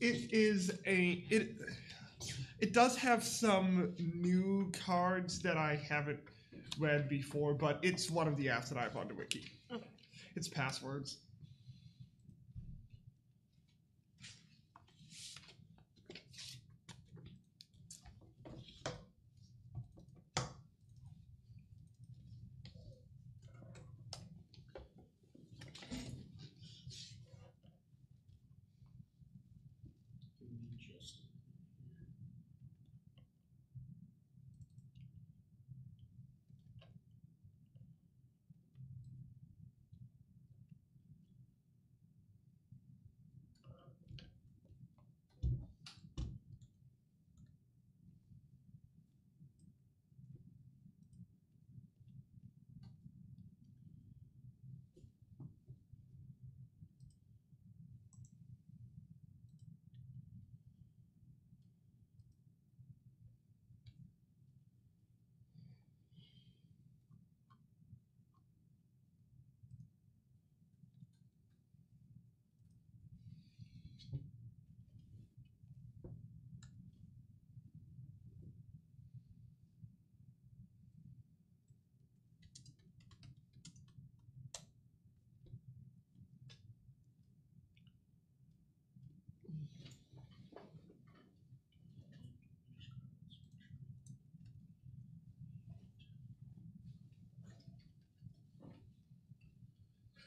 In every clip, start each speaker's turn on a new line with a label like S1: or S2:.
S1: It does have some new cards that I haven't read before, but it's one of the apps that I have on the wiki.
S2: Okay.
S1: It's passwords.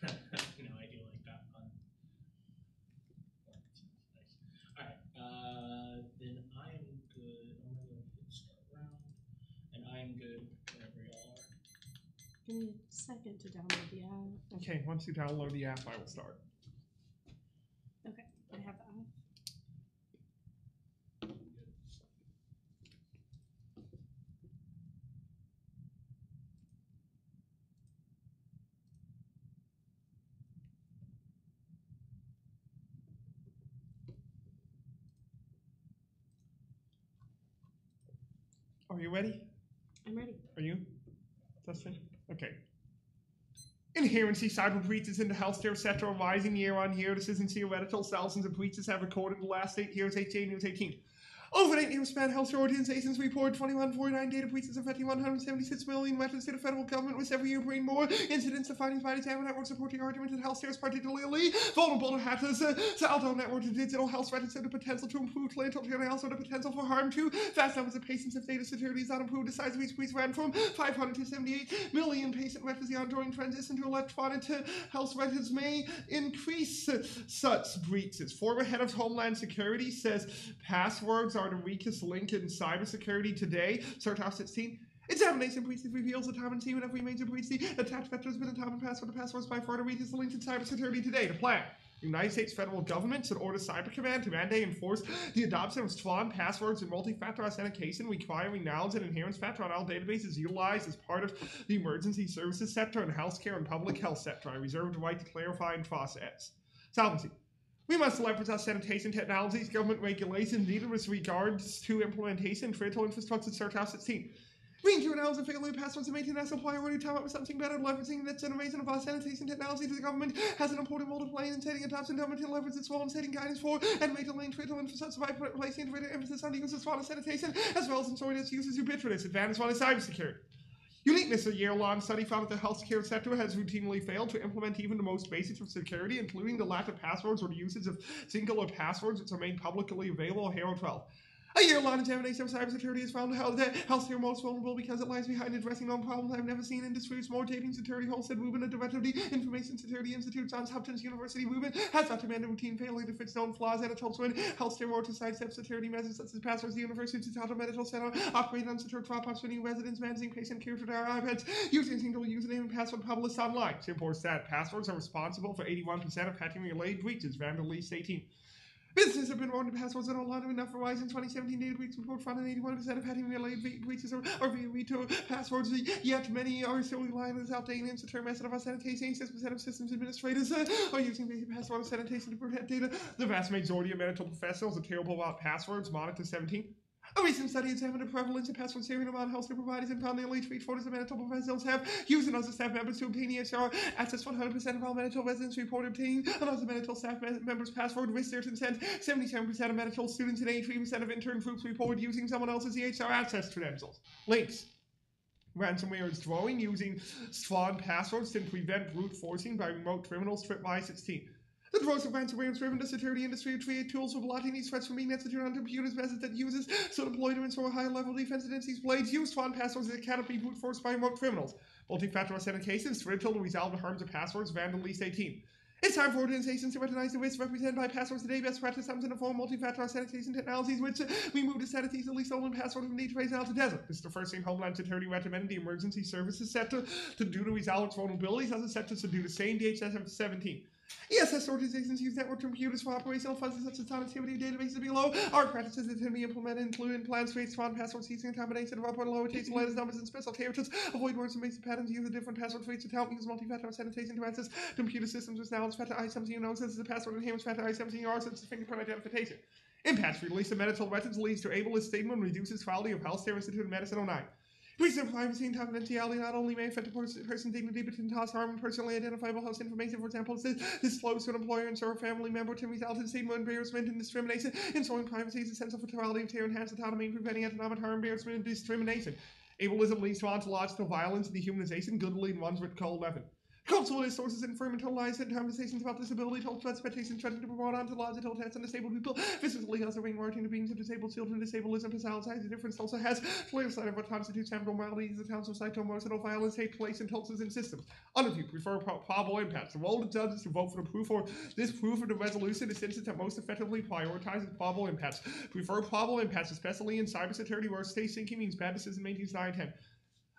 S3: No, I do like that one. Nice. Alright, then I am good. I'm going to hit start round, and I am good whenever y'all are.
S2: Give me a second to download the app.
S1: Okay, once you download the app, I will start.
S2: Okay, I have the app.
S1: Are you ready?
S2: I'm ready.
S1: Are you? Justin? Okay. Inherency cyber breaches in the healthcare sector are rising year on year. This isn't theoretical. Thousands of breaches have recorded in the last 8 years, HA News 18. Over an 8-year span, healthcare organizations report 2149 data breaches affecting 176 million records to the federal government, with every year bringing more incidents. The findings by the Examiner Network support the argument that healthcare is particularly vulnerable to hackers. The Alto Network of digital health records have the potential to improve clinical care and also the potential for harm to vast numbers of patients if data security is not improved. The size of each breach ran from 500 to 78 million patient records. The ongoing transition to electronic health records may increase such breaches. Former head of Homeland Security says passwords are the weakest link in cybersecurity today. Surtaw 16. Examination breaches reveals the time and team of every major breach. The attack vector has been a common password. The passwords by far the weakest link in cybersecurity today. The plan. The United States federal government should order Cyber Command to mandate and enforce the adoption of strong passwords and multi-factor authentication requiring knowledge and inherent factor on all databases utilized as part of the emergency services sector and healthcare and public health sector. I reserve the right to clarify and process. Solvency. We must leverage our sanitation technologies, government regulations needed with regards to implementation, critical infrastructure, Surtaw 16. Being to announce a failure of passwords to maintain national priority, time up with something better, leveraging the next generation of our sanitation technology. The government has an important role to play in setting adoption, government to leverage its role in setting guidance for and maintain critical infrastructure by placing greater emphasis on the use of water sanitation, as well as ensuring its use is ubiquitous, advanced water cybersecurity. Uniqueness, a year-long study found that the healthcare sector has routinely failed to implement even the most basics of security, including the lack of passwords or the usage of singular passwords which remain publicly available. Hero 12. A year-long examination of cybersecurity has found how that healthcare most vulnerable because it lies behind addressing known problems I've never seen in industries more taping security holes, said Rubin, a director of the Information Security Institute, Johns Hopkins University. Rubin has documented routine failure to fix known flaws and it helps when healthcare work to sidestep security measures such as passwords. The University of Chicago Medical Center operated on secure Dropbox for new residents managing patient care for their iPads using single username and password published online. It reports that passwords are responsible for 81% of hacking-related breaches, Vandal Lease 18. Businesses have been warned that passwords are not allowed enough for Verizon 2017 data breach report found that 81% of hacking-related breaches are via retail passwords, yet many are still relying on this outdated and secure method of authentication. 6% of systems administrators are using basic password authentication to protect data. The vast majority of medical professionals are terrible about passwords. Monitor 17. A recent study examined the prevalence of password sharing among healthcare providers and found nearly 3/4 of Manitoba professionals have used another staff members to obtain EHR access. 100% of all Manitoba residents report obtaining another Manitoba staff members' password with their consent. 77% of Manitoba students and 83% of intern groups report using someone else's EHR access credentials. Links. Ransomware is growing, using strong passwords to prevent brute forcing by remote criminals. Trip Y16. The growth of ransomware has driven the security industry to create tools for blocking these threats from being executed on computers, methods that users so deploy to install high-level defense against these blades use strong passwords that cannot be brute forced by remote criminals. Multi-factor authentication is critical to resolve the harms of passwords banned at least 18. It's time for organizations to recognize the risks represented by passwords today. Best practice comes in the form of multi-factor authentication technologies, which remove the sanity easily stolen password from the database out to desert. This is the first thing Homeland Security recommended the emergency services sector to do to resolve its vulnerabilities, as the sectors to do the same. DHS 17. ESS organizations use network computers for operational functions such as connectivity databases below. Our practices that can be implemented include plans to create strong passwords using a combination of upper and lowercase letters, numbers, and special characters. Avoid words and basic patterns. Use a different password for each account. Use multi-factor authentication to access computer systems with knowledge factor I-something knows as a password and Hammond's factor I-something R, such as fingerprint identification. Impacts release of medical records leads to ableist statement reduces quality of healthcare Institute of Medicine 09. Breach of privacy and confidentiality not only may affect a person's dignity, but can cause harm in personally identifiable health information. For example, disclosed to an employer and or a family member to result in stigma, embarrassment, and discrimination. Ensuring privacy is essential for plurality of care, enhanced autonomy, and preventing economic harm, embarrassment, and discrimination. Ableism leads to ontological violence and dehumanization. Good lead ones with Cole 11. Cultural sources inform and lies and conversations about disability, told expectations, threatening to promote ontological tests on disabled people, physically also rewarding the beings of disabled children. Disableism personalized the difference also has clear side of what constitutes abnormalities. The counts of psychoemotional violence take place in cultures and systems. Underview, prefer probable impacts. The role of judges to vote for the proof or disproof of the resolution is instance that most effectively prioritizes probable impacts. Prefer probable impacts, especially in cybersecurity where state thinking means bad decision making 9 10.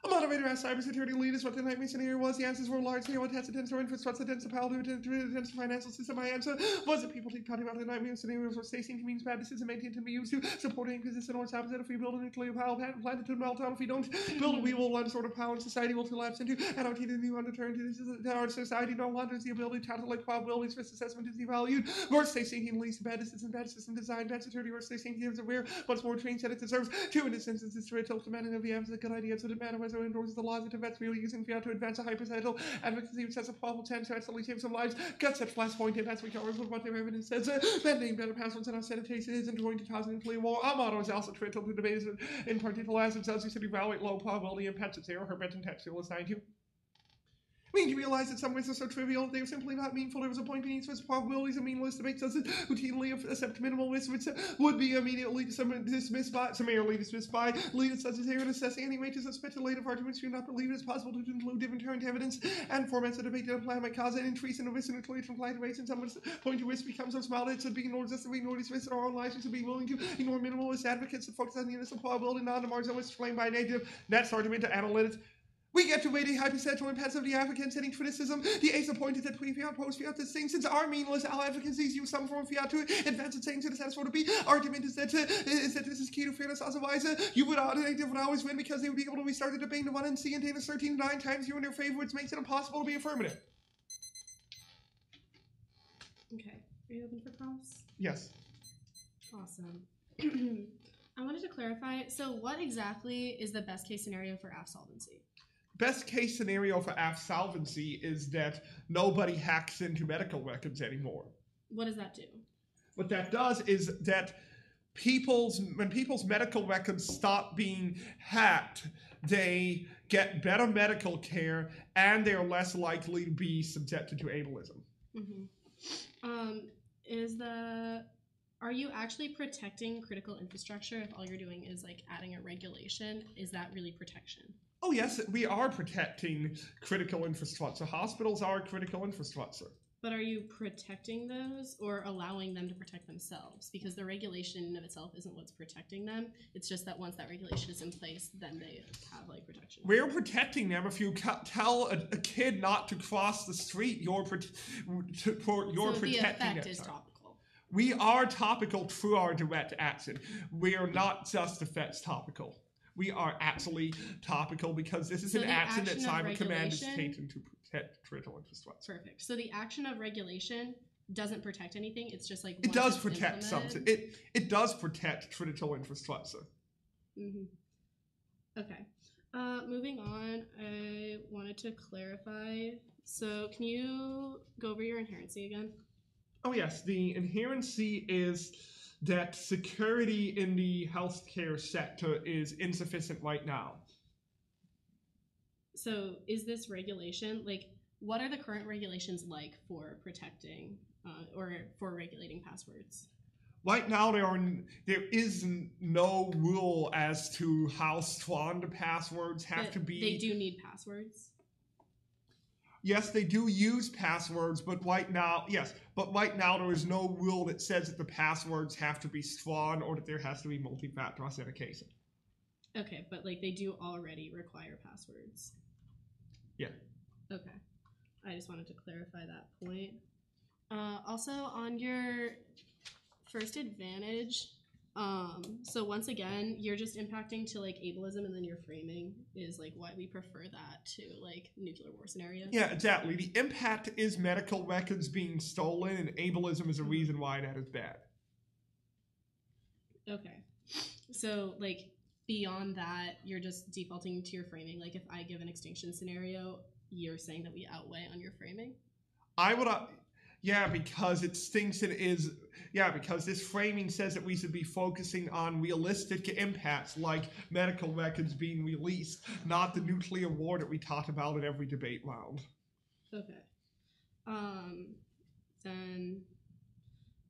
S1: A moderator asked cybersecurity leaders what the nightmare scenario was. The answers were large-scale attacks against our infrastructure, against the power against the financial system. My answer was that people keep talking about the nightmare scenarios where station means bad decisions maintained to be used to support any position or opposite. If we build a nuclear power plant to melt down, if we don't build it, we will one sort of power and society will collapse into. And our new underturn to this is that our society no longer has the ability to calculate probabilities. Risk assessment is devalued. Worst state thinking leads to bad decisions, bad system design, bad security. Worst state thinking is aware once more trained that it deserves. 2 in this instance is to tell the man of the evidence a good idea, so that matter whether it endorses the laws that vets really using fiat to advance a hypothetical advocacy which has a probable chance to actually save some lives. Guts at last point, and that's regardless of what their evidence says. That name better passwords and authentication isn't going to cause a nuclear war. Our motto is also critical to debate in particular as it does you should evaluate low probability impacts. It's error, her bet and textual assigned you. I mean, you realize that some ways are so trivial, they are simply not meaningful. There was a point being Swiss probabilities, a meaningless debate doesn't routinely accept minimal risk, which would be immediately summarily dismissed by leaders such as Aaron assessing any ranges of speculative arguments do not believe it is possible to include different current evidence and formats of debate that apply might cause an increase in the risk and include from fluctuations. Some point to risk becomes so small that it should be ignored just to ignore these risks in our own lives. We should be willing to ignore minimalist advocates that focus on the initial probability, not the marginal risk explained by negative. That's argument to analytics. We get to weigh the hypothetical impacts of the African setting criticism. The ace appointed that pre-fiat, post-fiat distinctions are meaningless. All advocacies use some form of fiat to advance its saying to the status quo to be. Argument is that this is key to fairness. Otherwise, you would always win because they would be able to restart the debate to 1 and C and data 13 9 times you in their favor, which makes it impossible to be affirmative.
S2: Okay. Are you open for prompts?
S1: Yes.
S2: Awesome. I wanted to clarify, so what exactly is the best case scenario for absolvency?
S1: Best case scenario for absolvency is that nobody hacks into medical records anymore.
S2: What does that do?
S1: What that does is that when people's medical records stop being hacked, they get better medical care and they're less likely to be subjected to ableism.
S2: Are you actually protecting critical infrastructure if all you're doing is like adding a regulation? Is that really protection?
S1: Oh yes, we are protecting critical infrastructure. Hospitals are critical infrastructure.
S2: But are you protecting those or allowing them to protect themselves? Because the regulation in of itself isn't what's protecting them. It's just that once that regulation is in place, then they have like protection.
S1: We're protecting them. If you tell a kid not to cross the street, you're protecting
S2: the effect
S1: them.
S2: Is topical.
S1: We are topical through our direct action. We are not just effects topical. We are actually topical because this is an action that Cyber Command is taking to protect critical infrastructure.
S2: Perfect. So the action of regulation doesn't protect anything. It's just like
S1: it does protect something. It does protect critical infrastructure.
S2: Okay. Moving on, I wanted to clarify. So, can you go over your inherency again?
S1: Oh yes, the inherency is that security in the healthcare sector is insufficient right now.
S2: So, is this regulation what are the current regulations like for protecting or for regulating passwords?
S1: Right now, there is no rule as to how strong the passwords have to be.
S2: They do need passwords.
S1: Yes, they do use passwords, but right now there is no rule that says that the passwords have to be strong or that there has to be multi-factor authentication.
S2: Okay, but they do already require passwords.
S1: Yeah.
S2: Okay. I just wanted to clarify that point. Also, on your first advantage, so once again, you're just impacting to ableism, and then your framing is why we prefer that to nuclear war scenarios.
S1: Yeah, exactly. The impact is medical records being stolen, and ableism is a reason why that is bad.
S2: Okay. So beyond that, you're just defaulting to your framing. If I give an extinction scenario, you're saying that we outweigh on your framing?
S1: I would, because extinction is, because this framing says that we should be focusing on realistic impacts like medical records being released, not the nuclear war that we talk about at every debate round.
S2: Okay. Then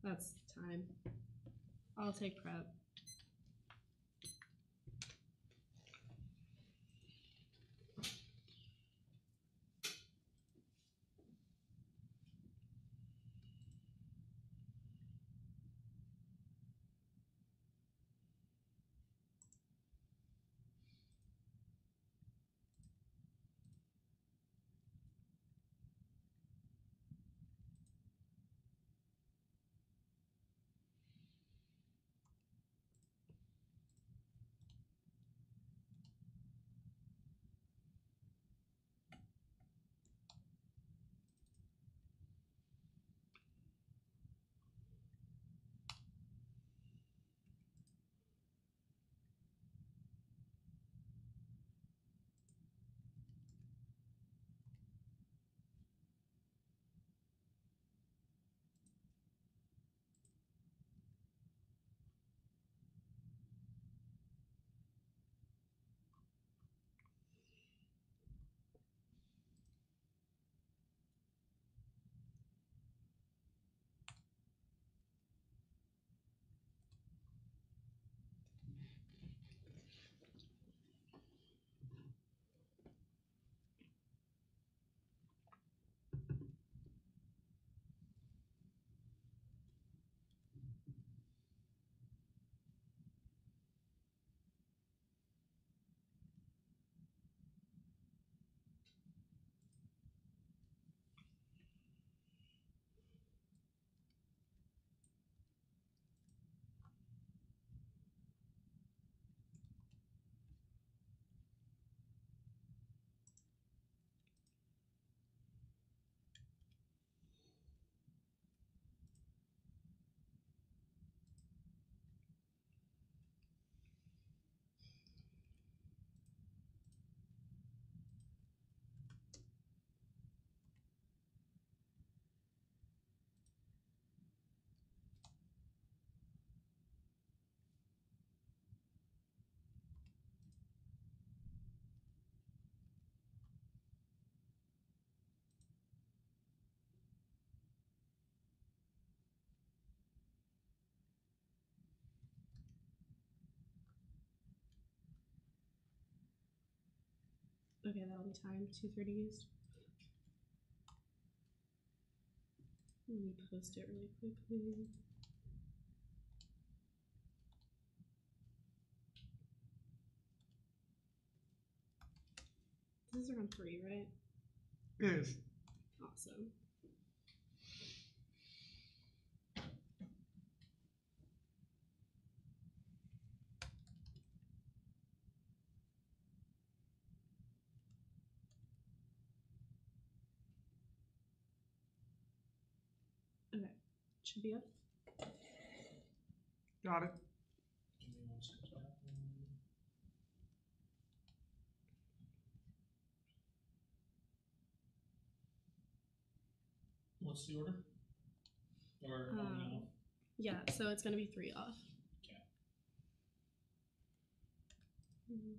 S2: that's time. I'll take prep. Okay, that'll be time. 2:30 used. Let me post it really quickly. This is around 3, right?
S1: It is.
S2: Awesome. Okay, should be up.
S1: Got it.
S3: Give me 1 second. What's the order? Or how many off?
S2: Yeah, so it's going to be 3 off.
S3: Okay.
S2: Mm-hmm.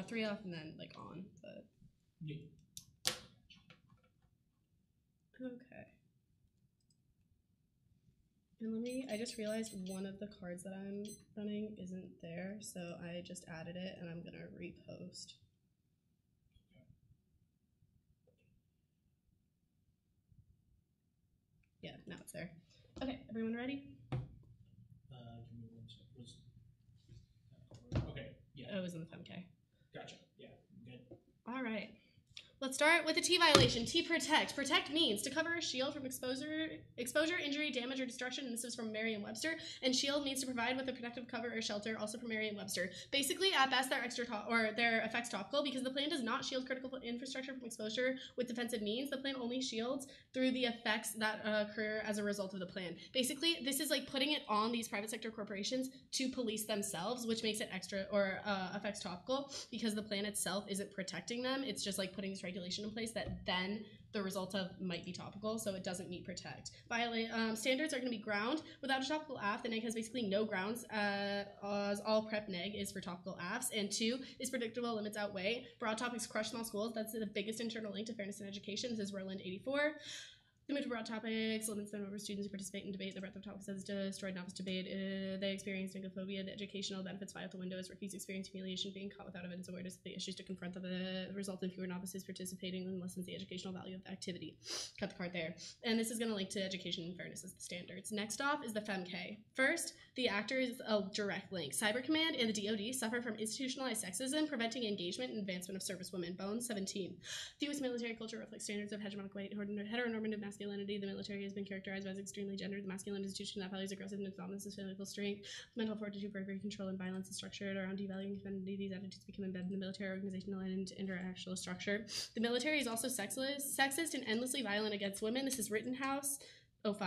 S2: 3 off and then like on, but
S3: Yeah.
S2: okay. And I just realized one of the cards that I'm running isn't there, so I just added it and I'm gonna repost. Yeah, now it's there. Okay, everyone ready?
S3: Give me 1 second. Okay, yeah.
S2: Oh, it was in the FMK.
S3: Gotcha. Yeah, good.
S2: All right. Let's start with a T violation. T protect. Protect means to cover a shield from exposure, injury, damage, or destruction. And this is from Merriam-Webster. And shield means to provide with a protective cover or shelter, also from Merriam-Webster. Basically, at best, their effects topical because the plan does not shield critical infrastructure from exposure with defensive means. The plan only shields through the effects that occur as a result of the plan. Basically, this is like putting it on these private sector corporations to police themselves, which makes it extra or effects topical because the plan itself isn't protecting them. It's just like putting this regulation in place that then the result of might be topical, so it doesn't meet protect. Standards are going to be ground. Without a topical AF, the neg has basically no grounds, as all prep neg is for topical AFs. And 2 is predictable limits outweigh. Broad topics crush small schools. That's the biggest internal link to fairness in education. This is Roland 84. The move to broad topics limits the number of students who participate in debate. The breadth of topics has destroyed novice debate. They experience negophobia. The educational benefits fly out the window as rookies experience humiliation, being caught without evidence, awareness of the issues to confront them. The result in fewer novices participating and lessens the educational value of the activity. Cut the card there. And this is going to link to education and fairness as the standards. Next off is the FemK. First, the actor is a direct link. Cyber Command and the DoD suffer from institutionalized sexism, preventing engagement and advancement of servicewomen. Bones 17. The U.S. military culture reflects standards of hegemonic white heteronormative masculinity. The military has been characterized as extremely gendered. The masculine institution that values aggressiveness, dominance, and physical strength, mental fortitude, bravery, control, and violence is structured around devaluing femininity. These attitudes become embedded in the military organizational and interactional structure. The military is also sexist and endlessly violent against women. This is Rittenhouse 05.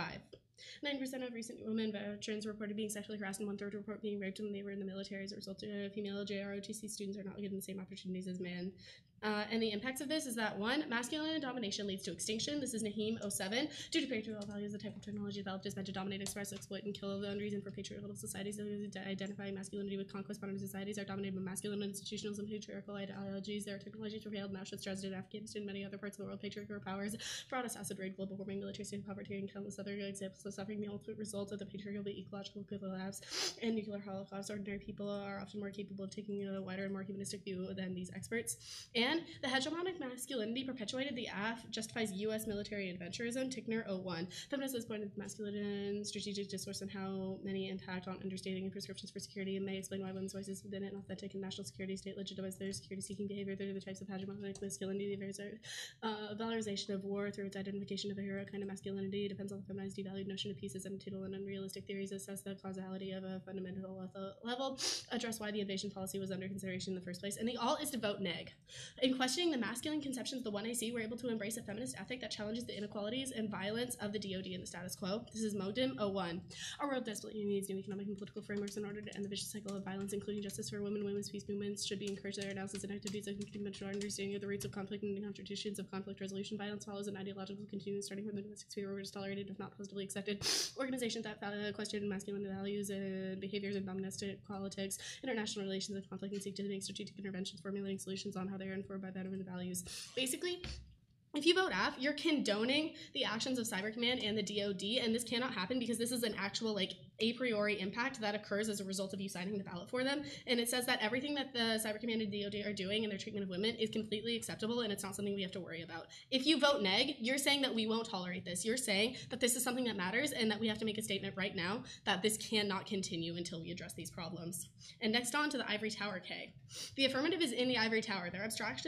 S2: 9% of recent women veterans reported being sexually harassed, and 1/3 report being raped when they were in the military. As a result, female JROTC students are not given the same opportunities as men. And the impacts of this is that 1, masculine domination leads to extinction. This is Naheem 07. Due to patriarchal values, the type of technology developed is meant to dominate, express, exploit, and kill. The unreason for patriarchal societies identifying masculinity with conquest. Modern societies are dominated by masculine institutions and patriarchal ideologies. Their technologies prevailed in Auschwitz, Dresden, Afghanistan, and many other parts of the world. Patriarchal powers brought us acid rain, global warming, military state poverty, and countless other examples of suffering. The ultimate result of the patriarchal ecological collapse and nuclear holocaust. Ordinary people are often more capable of taking a wider and more humanistic view than these experts. And the hegemonic masculinity perpetuated the AF justifies U.S. military adventurism. Tickner 01. Feminists has pointed to masculine and strategic discourse and how many impact on understanding and prescriptions for security, and may explain why women's voices within an authentic and national security state legitimize their security-seeking behavior. They're the types of hegemonic masculinity. There's a valorization of war through its identification of a hero kind of masculinity. Depends on the feminized, devalued notion of peace as antithetical and unrealistic theories. Assess the causality of a fundamental level. Address why the invasion policy was under consideration in the first place. And the all is to vote neg. In questioning the masculine conceptions of the 1AC, we're able to embrace a feminist ethic that challenges the inequalities and violence of the DoD and the status quo. This is Mogdim 01. Our world desperately needs new economic and political frameworks in order to end the vicious cycle of violence, including justice for women. Women's peace movements should be encouraged. Their analysis and activities of conventional understanding of the roots of conflict and the contributions of conflict resolution. Violence follows an ideological continuum starting from the domestic sphere, where it is tolerated if not positively accepted. Organizations that question masculine values and behaviors in domestic politics, international relations, and conflict, and seek to make strategic interventions, formulating solutions on how they are informed by veteran values. Basically, if you vote AF, you're condoning the actions of Cyber Command and the DoD, and this cannot happen because this is an actual, a priori impact that occurs as a result of you signing the ballot for them. And it says that everything that the Cyber Command and DoD are doing in their treatment of women is completely acceptable, and it's not something we have to worry about. If you vote neg, you're saying that we won't tolerate this. You're saying that this is something that matters and that we have to make a statement right now that this cannot continue until we address these problems. And next on to the Ivory Tower K. The affirmative is in the Ivory Tower. They're abstract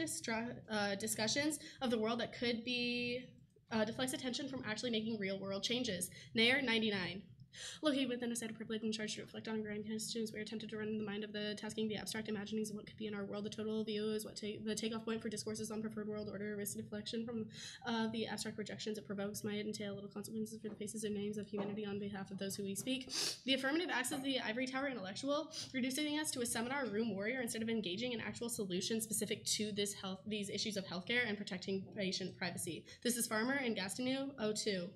S2: discussions of the world that could be deflects attention from actually making real world changes. Nair 99. Located within a state of privilege and charged to reflect on grand questions, we are tempted to run in the mind of the tasking the abstract imaginings of what could be in our world. The total view is what the takeoff point for discourses on preferred world order, risk deflection from the abstract projections it provokes might entail little consequences for the faces and names of humanity on behalf of those who we speak. The affirmative acts of the ivory tower intellectual, reducing us to a seminar room warrior instead of engaging in actual solutions specific to these issues of healthcare and protecting patient privacy. This is Farmer and Gastineau, 02.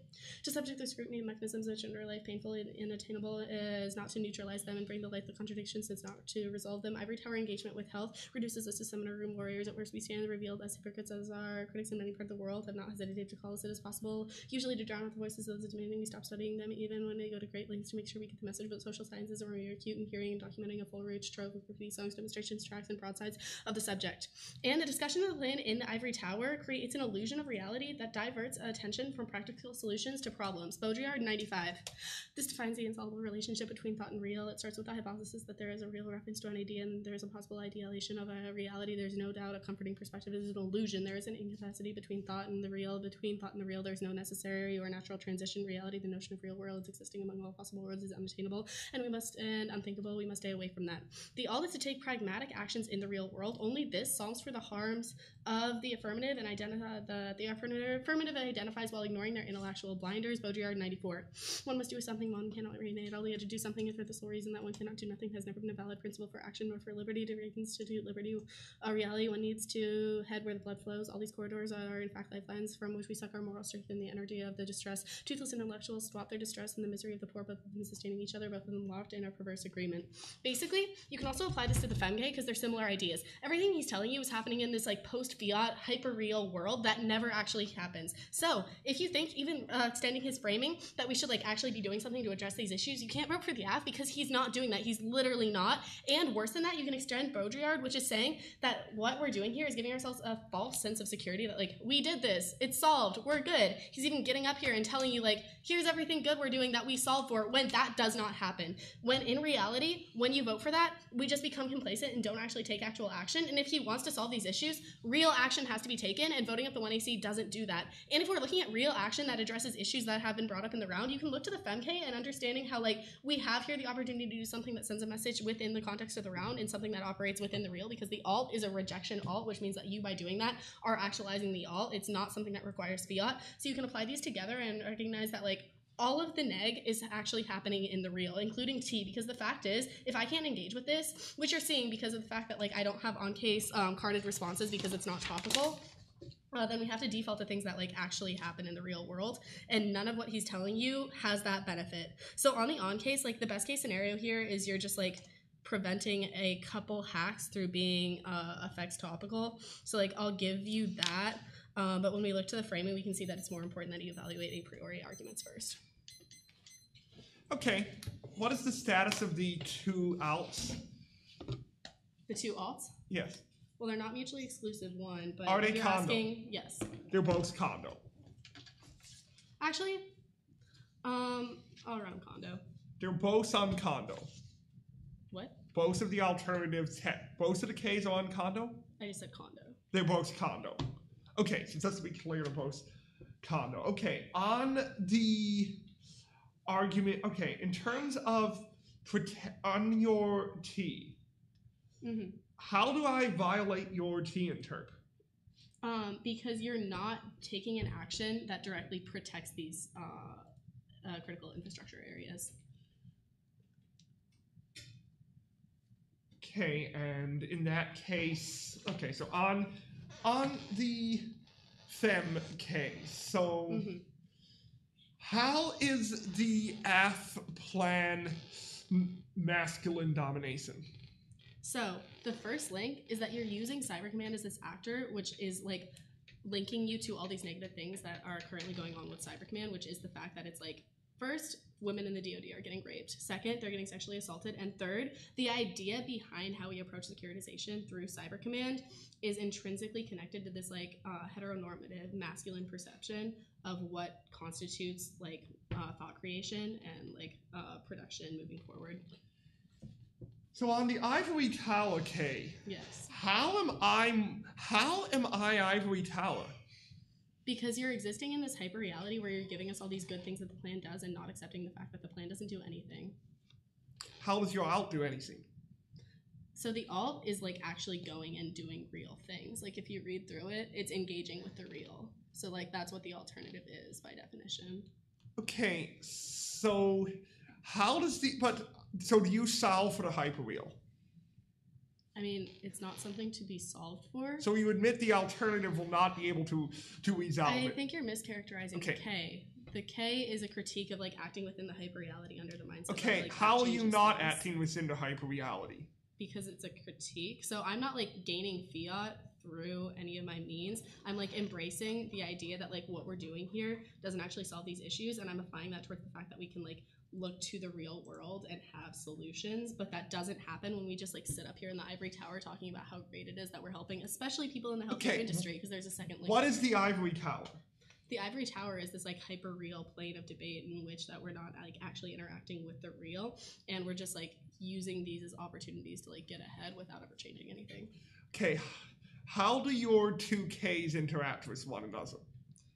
S2: To subject the scrutiny of mechanisms which render life painful and inattainable is not to neutralize them and bring to light the contradictions, it's not to resolve them. Ivory tower engagement with health reduces us to seminar room warriors. At worst, we stand revealed as hypocrites, as our critics in many parts of the world have not hesitated to call us it as possible, usually to drown out the voices of those demanding we stop studying them, even when they go to great lengths to make sure we get the message. But social sciences are mere acute in hearing and documenting a full rich trove of graffiti songs, demonstrations, tracks, and broadsides of the subject. And the discussion of the land in the ivory tower creates an illusion of reality that diverts attention from practical solutions to problems. Baudrillard, 95. This defines the insoluble relationship between thought and real. It starts with the hypothesis that there is a real reference to an idea and there is a possible idealization of a reality. There's no doubt a comforting perspective is an illusion. There is an incapacity between thought and the real. Between thought and the real, there's no necessary or natural transition. Reality, the notion of real worlds existing among all possible worlds, is unattainable and unthinkable. We must stay away from that. The all is to take pragmatic actions in the real world. Only this solves for the harms of the affirmative and the affirmative identifies while ignoring their intellectual blinders. Baudrillard, 94. One must do something, one cannot remain idle. Yet to do something is for the sole reason that one cannot do nothing has never been a valid principle for action nor for liberty. To reconstitute liberty, a reality, one needs to head where the blood flows. All these corridors are in fact lifelines from which we suck our moral strength and the energy of the distress. Toothless intellectuals swap their distress and the misery of the poor, both of them sustaining each other, both of them locked in a perverse agreement. Basically, you can also apply this to the femke because they're similar ideas. Everything he's telling you is happening in this like post-fiat, hyper-real world that never actually happens. So if you think, even extending his framing, that we should like actually be doing something to address these issues, you can't vote for the F because he's not doing that. He's literally not. And worse than that, you can extend Baudrillard, which is saying that what we're doing here is giving ourselves a false sense of security that like, we did this, it's solved, we're good. He's even getting up here and telling you like, here's everything good we're doing that we solved for, when that does not happen. When in reality, when you vote for that, we just become complacent and don't actually take actual action. And if he wants to solve these issues, real action has to be taken, and voting up the 1AC doesn't do that. And if we're looking at real action that addresses issues that have been brought up in the round, you can look to the femke and understanding how like we have here the opportunity to do something that sends a message within the context of the round and something that operates within the real, because the alt is a rejection alt, which means that you, by doing that, are actualizing the alt. It's not something that requires fiat. So you can apply these together and recognize that like all of the neg is actually happening in the real, including T, because the fact is, if I can't engage with this, which you're seeing because of the fact that like I don't have on case carded responses because it's not topical, then we have to default to things that like actually happen in the real world, and none of what he's telling you has that benefit. So on the on case, like the best case scenario here is you're just like preventing a couple hacks through being effects topical. So like I'll give you that, but when we look to the framing, we can see that it's more important that you evaluate a priori arguments first.
S1: Okay, what is the status of the two alts?
S2: The two alts?
S1: Yes.
S2: Well, they're not mutually exclusive, one, but
S1: are they
S2: if you're
S1: condo?
S2: Asking, yes.
S1: They're both condo.
S2: Actually, I'll run condo.
S1: They're both on condo.
S2: What?
S1: Both of the alternatives, both of the Ks are on condo?
S2: I just said condo.
S1: They're both condo. Okay, so just to be clear, they're both condo. Okay, on the argument, okay, in terms of on your T, how do I violate your T interp?
S2: Because you're not taking an action that directly protects these critical infrastructure areas.
S1: Okay, and in that case, okay, so on the fem case, so how is the F plan masculine domination?
S2: So the first link is that you're using Cyber Command as this actor, which is like linking you to all these negative things that are currently going on with Cyber Command, which is the fact that it's like, first, women in the DoD are getting raped. Second, they're getting sexually assaulted. And third, the idea behind how we approach securitization through Cyber Command is intrinsically connected to this like heteronormative masculine perception of what constitutes like thought creation and like production moving forward.
S1: So on the Ivory Tower K,
S2: yes.
S1: How am I Ivory Tower?
S2: Because you're existing in this hyper reality where you're giving us all these good things that the plan does and not accepting the fact that the plan doesn't do anything.
S1: How does your alt do anything?
S2: So the alt is like actually going and doing real things. Like if you read through it, it's engaging with the real. So like that's what the alternative is by definition.
S1: Okay, so how does so do you solve for the hyperreal?
S2: I mean, it's not something to be solved for.
S1: So you admit the alternative will not be able to resolve it.
S2: I think you're mischaracterizing
S1: Okay.
S2: the K. The K is a critique of like acting within the hyperreality under the mindset.
S1: Okay,
S2: that, like,
S1: how
S2: that
S1: are you
S2: changes
S1: not
S2: things.
S1: acting within the hyperreality?
S2: Because it's a critique. So I'm not like gaining fiat through any of my means. I'm like embracing the idea that like what we're doing here doesn't actually solve these issues, and I'm applying that towards the fact that we can like look to the real world and have solutions, but that doesn't happen when we just like sit up here in the ivory tower talking about how great it is that we're helping, especially people in the healthcare industry, because there's a second link.
S1: What is the ivory tower?
S2: The ivory tower is this like hyper real plane of debate in which that we're not like actually interacting with the real, and we're just like using these as opportunities to like get ahead without ever changing anything.
S1: Okay, how do your two Ks interact with one another?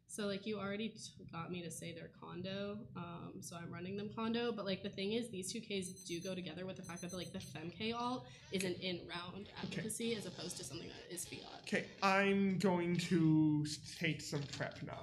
S2: So like you already got me to say they're condo, so I'm running them condo, but like the thing is these two Ks do go together with the fact that like the FemK alt is an in-round advocacy as opposed to something that is fiat.
S1: Okay, I'm going to take some prep now.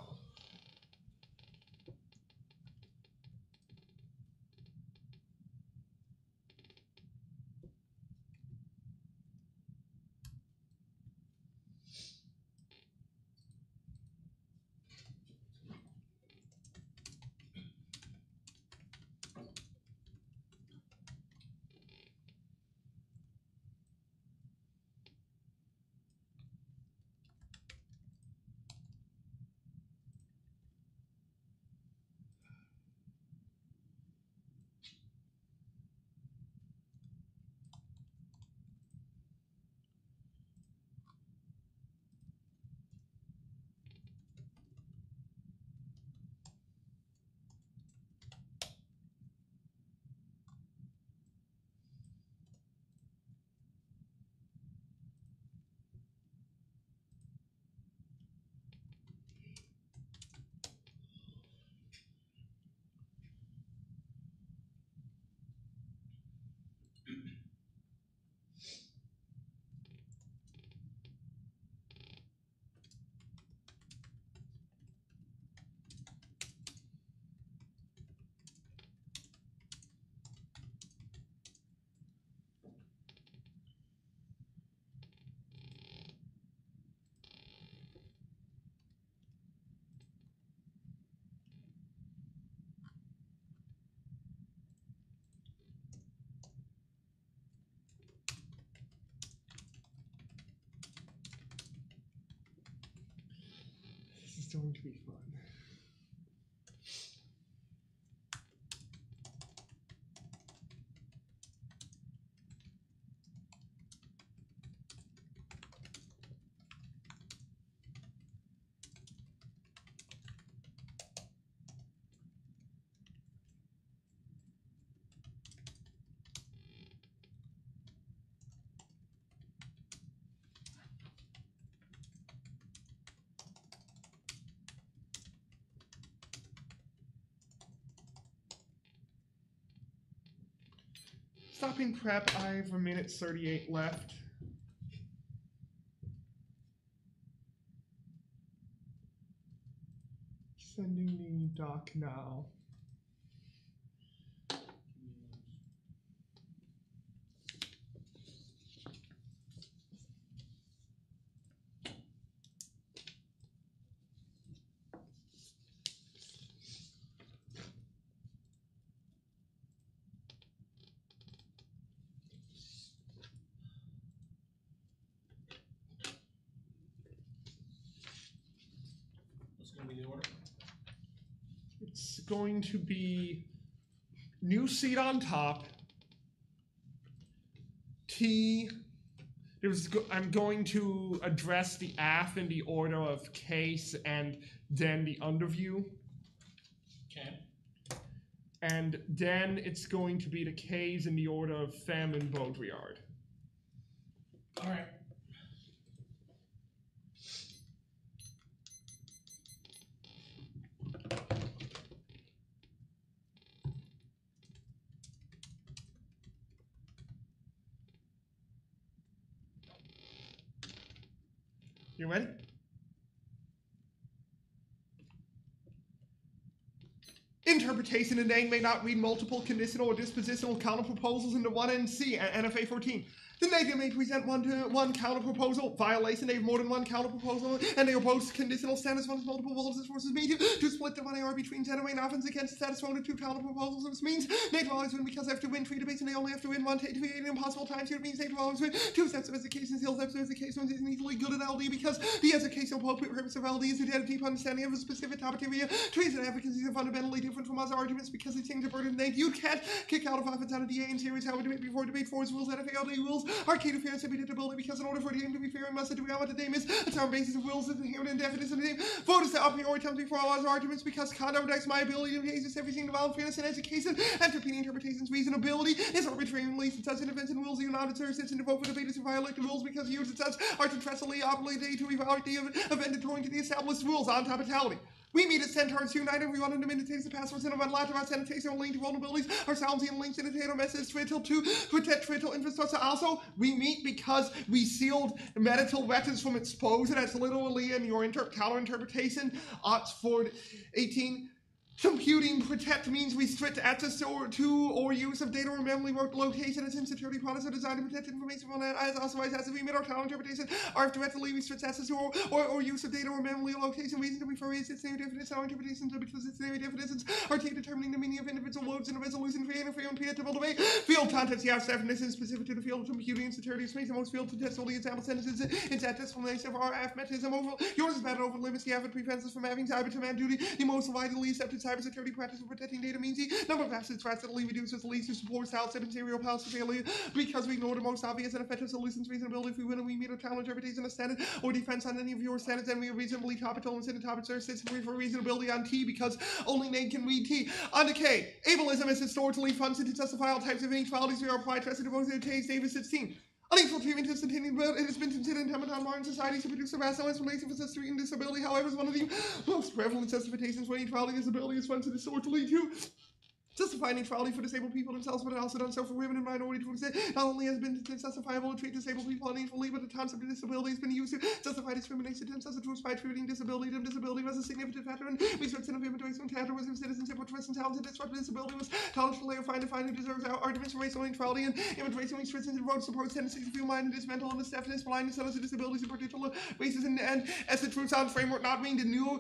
S1: This is going to be fun. Stopping prep, I have a minute 38 left. Sending the doc now.
S3: What's going to be the order?
S1: It's going to be new seat on top. T. I'm going to address the AF in the order of case and then the underview.
S3: Okay.
S1: And then it's going to be the K's in the order of Fem and Baudrillard.
S3: All right.
S1: You ready? Interpretation and name may not read multiple conditional or dispositional counter-proposals into one NC and NFA 14. The negative may present one counter-proposal violation. They have more than one counter-proposal, and they are both conditional status one is multiple voltages versus me to split the 1 AR between generating offense against status 1 to 2 counter-proposals. This means they always win because they have to win 3 debates, and they only have to win 1 to create an impossible time here. It means they always win 2 sets of education skills. Steps of education is easily good at LD because the educational appropriate purpose of LD is to get a deep understanding of a specific topic area. Trees and advocacy are fundamentally different from other arguments because they change the burden name. You can't kick out of offense out of DA in series how we debate before debate 4's rules, NFA rules are key to fairness and predictability because in order for the game to be fair, it must agree on what the name is. It's on basis of rules and inherent indefiniteness of the name. Vote is the a priori attempts before all other arguments because conduct protects my ability to engage everything involved fairness and education and competing interpretations. Reasonability is arbitrary and least such intervention rules you not observe since in the vote for debaters who violate the rules because use such are contrastly operated to evaluate the event according to the established rules on totality. We meet at Centaurs Unite and we want to imitate the passwords and about lot about sanitation and link to vulnerabilities. Our sounds and links in the data message Twitter to protect Twitter infrastructure. Also, we meet because we sealed medical records from exposure. That's literally in your counter interpretation. Oxford 18. Computing protect means restrict access to or use of data or memory work location as insecurity products are designed to protect information from that as authorized as we meet our counter interpretation are directly restricts access to or use of data or memory location. Reason to refer is its name definition. Our interpretations are because its name definitions are determining the meaning of individual words in a resolution for interfering and predictable debate. Field context, you have definitions specific to the field of computing and security space. And most fields to test all the example sentences in that explanation of our mechanism over yours is better over limits the effort prevents from having cyber command duty. The most widely accepted cybersecurity practice for protecting data means the number of assets drastically reduces, leads to support South 7 serial policy failure because we ignore the most obvious and effective solutions. Reasonability if we win and we meet a challenge interpretation of standard or defense on any of your standards, and we are reasonably topical and send a topic service system for reasonability on T because only name can read T. On the K, ableism is historically functioned to justify all types of inequalities we are applied to as devoted to Tays Davis 16. Unequal treatment is continuing, but it has been considered incumbent on modern society to produce a rational explanation for such treatment disability. However, it's one of the most prevalent justifications for inequality disability is functioned historically to justify neutrality for disabled people themselves, but it also done so for women and minority groups. It not only has been justifiable to treat disabled people unequally, but the concept of disability has been used to justify discrimination against as a truth by attributing disability to disability was a significant factor in restriction of inventories and characterism of citizenship, which was intelligent disruptive disability was tolerable to find who deserves our arguments for racial neutrality and immigration restrictions and road supports tendencies to feel mindedness, mental illness, deafness, blindness, and other disabilities in particular races and as the truth sound framework not mean the new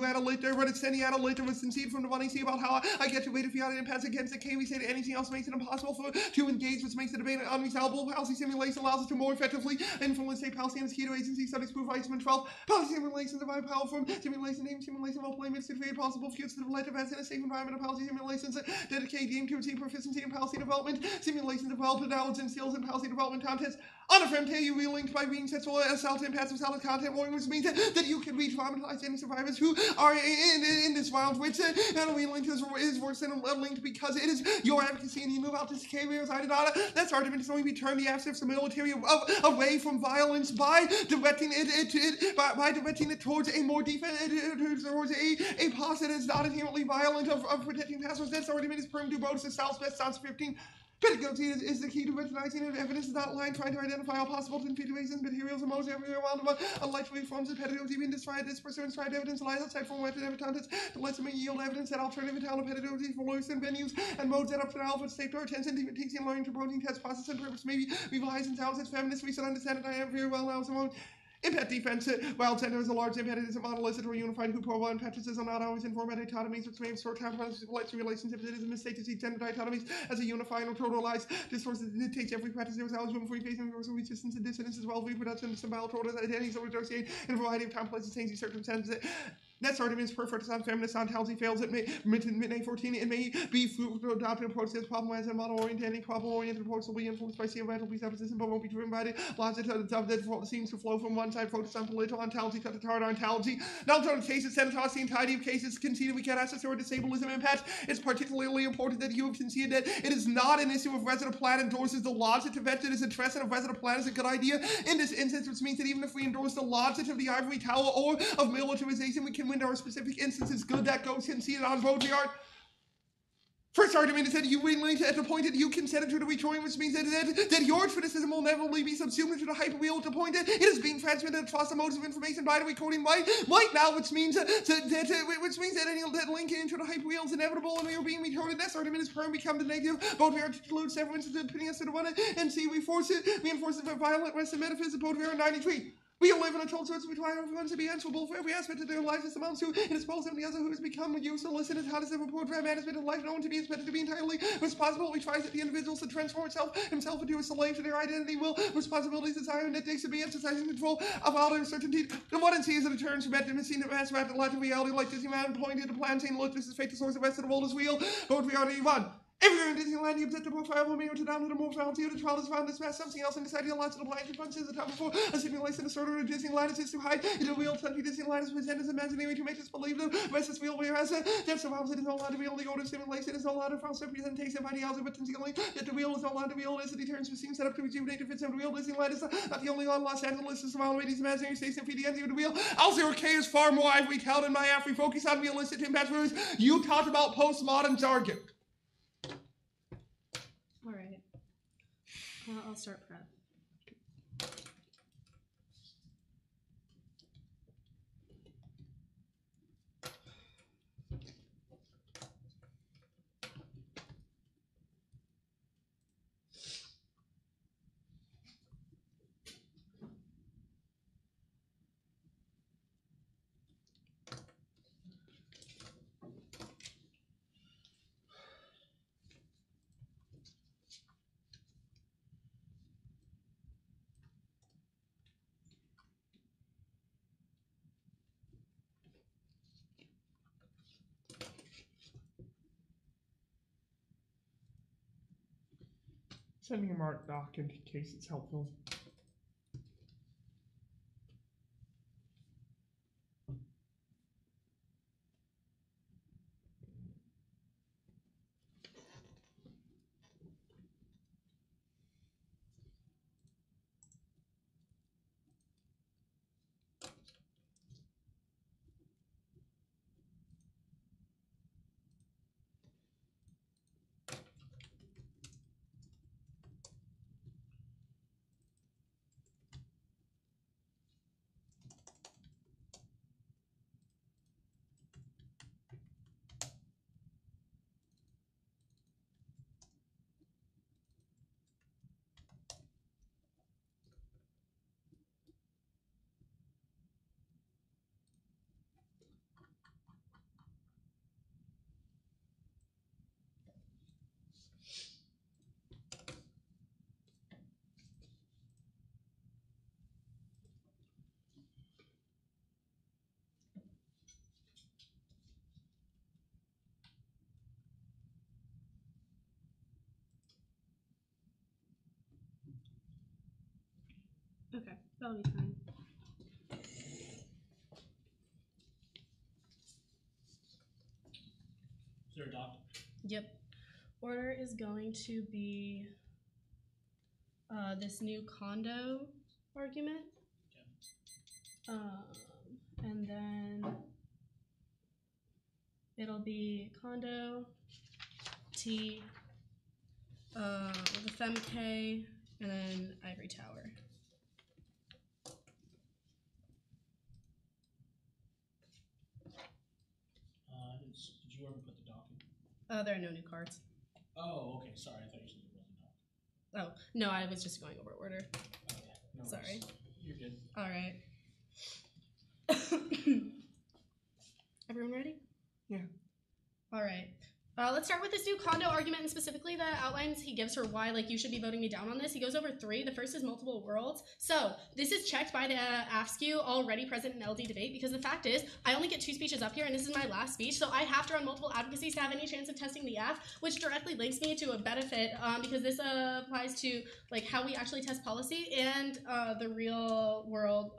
S1: adult later, but it's any adult later was conceded from the one I see about how I get to wait if you had an impasse against the K. We say that anything else makes it impossible to engage, which makes the debate unresolvable. Policy simulation allows us to more effectively influence state policy and its key to agency studies prove Iceman 12. Policy simulation divide power from simulation, name simulation, all limits to create possible futures of light events in a safe environment of policy simulations dedicate game to achieve proficiency in policy development. Simulation developed knowledge and skills in policy development contests. On a frame you will link by being sexual assault and passive solid content warning, which means that you can re-traumatize any survivors who are in this round, which and we link is worse than linked because it is your advocacy and you move out this careers. I did not. That's argument is only we turn the assets of the military away from violence by directing it towards a more towards a policy that is not inherently violent of protecting passwords. That's argument is permitted to both the South West Sounds 15. Pedagogy is the key to recognizing if evidence is not lying, trying to identify all possible configurations, materials, and modes everywhere around about unlikely forms of pedagogy being described as prescribed evidence lies outside from method of contents to let them yield evidence that alternative account pedagogy for lawyers and venues and modes that up to now for state our attention to teaching and learning to protein test process and purpose maybe revise and sounds as feminist we should understand it I am very well now so impact defense, while gender is a large impact, it is a monolithic or unified who profile impacts are not always informed by dichotomies, which may have short-term relationships. It is a mistake to see gender dichotomies as a unified or totalized discourse that takes every practice. There was always room for facing universal resistance and dissidence as well. Reproduction and symbolic orders, identities or associate in a variety of complex and changing circumstances. Next argument is perfect on feminist ontology fails at midnight 14. It may be fruitful to adopt an approach that's problem-wise and model-oriented. Problem-oriented approach will be influenced by theoretical presupposition, but won't be driven by the logic that seems to flow from one side, focused on political ontology, cut to hard ontology. Now, in cases, Senators, the entirety of cases conceded we can't access to our disableism impact. It's particularly important that you have conceded that it is not an issue of resident plan endorses the logic of it. It is interest of resident plan is a good idea in this instance, which means that even if we endorse the logic of the ivory tower or of militarization, we can win our specific instance is good. That goes conceded on both the art. First argument is that you willingly at the point that you consented to the rejoin, which means that your criticism will never be subsumed into the hyperwheel at the point that it is being transmitted across the modes of information by the recording right now, which means that any linking into the hyperwheel is inevitable and we are being recorded. This argument is firm become the negative. Both we are to include several instances putting us to the one and see reinforce it for violent Western metaphysics. Both we are 93. We all live in a total source we try everyone to be answerable for every aspect of their lives this amounts to, and it's both of the other who has become useless and how does the report for management of life no one to be expected to be entirely responsible. We try that the individuals to transform himself into a slave to their identity, will, responsibilities, desire, and that they should be exercising control of all their certainty. The one and sees the returns from intimacy and mass rapid life of reality like Disneyland pointed to plan saying, look, this is fate, the source of the rest of the world is real, but we already won. If you're in Disneyland, you object the profile of me or to down to the more found to the trial is found this past something else and decided to launch the blind confronts the top before a simulation of sort of Disneyland is just to hide in a real country. Disneyland is presented as imaginary to make us believe the rest is real, whereas that's surrounds it is no longer real. The order of simulation is no longer false representation by the algebra concealing that the real is no longer real. As it turns to seem set up to rejuvenate the fits of the real. Disneyland is not the only one. Los Angeles is around these imaginary station for the end of the real. Also, K is far more ivory towered in my app. We focus on realistic impact whereas you talked about postmodern jargon.
S2: All right. I'll start prep.
S1: Sending a marked doc in case it's helpful.
S2: Okay, that'll be fine.
S3: Is there a doc?
S2: Yep. Order is going to be this new condo argument.
S3: Okay.
S2: And then it'll be condo, T, the femk, and then ivory tower.
S3: Did you ever put the doc in?
S2: There are no new cards.
S3: Oh, okay. Sorry, I thought you said there was a doc.
S2: Oh, no, I was just going over order.
S3: Okay. No
S2: Sorry.
S3: worries. You're good.
S2: All right. Everyone ready?
S1: Yeah.
S2: All right. Let's start with this new condo argument, and specifically the outlines he gives for why you should be voting me down on this. He goes over 3. The first is multiple worlds. So this is checked by the AFSCU already present in LD debate because the fact is I only get 2 speeches up here and this is my last speech, so I have to run multiple advocacies to have any chance of testing the AF, which directly links me to a benefit because this applies to how we actually test policy and the real world